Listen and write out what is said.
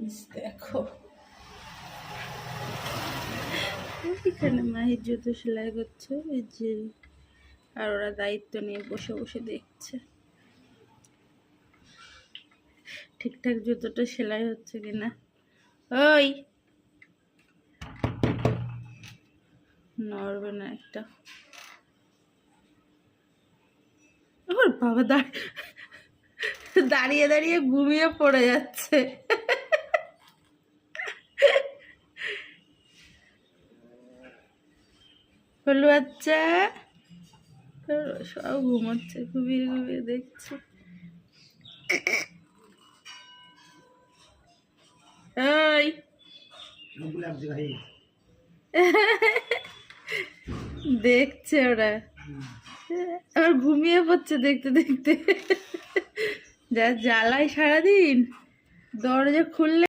জিনিস দেখো, এখানে মাহির জুতো সেলাই করছে এই যে, আর ওরা দায়িত্ব নিয়ে বসে বসে দেখছে ঠিকঠাক জুতোটা সেলাই হচ্ছে কিনা। ওই নড়বে না একটা। ওর বাবা দাঁড়িয়ে দাঁড়িয়ে ঘুমিয়ে পড়ে যাচ্ছে। হলু বাচ্চা সব ঘুমোচ্ছে, ঘুমিয়ে ঘুমিয়ে দেখছে। ওই দেখছে ওরা, আবার ঘুমিয়ে পড়ছে দেখতে দেখতে। যা জ্বালায় সারাদিন, দরজা খুললে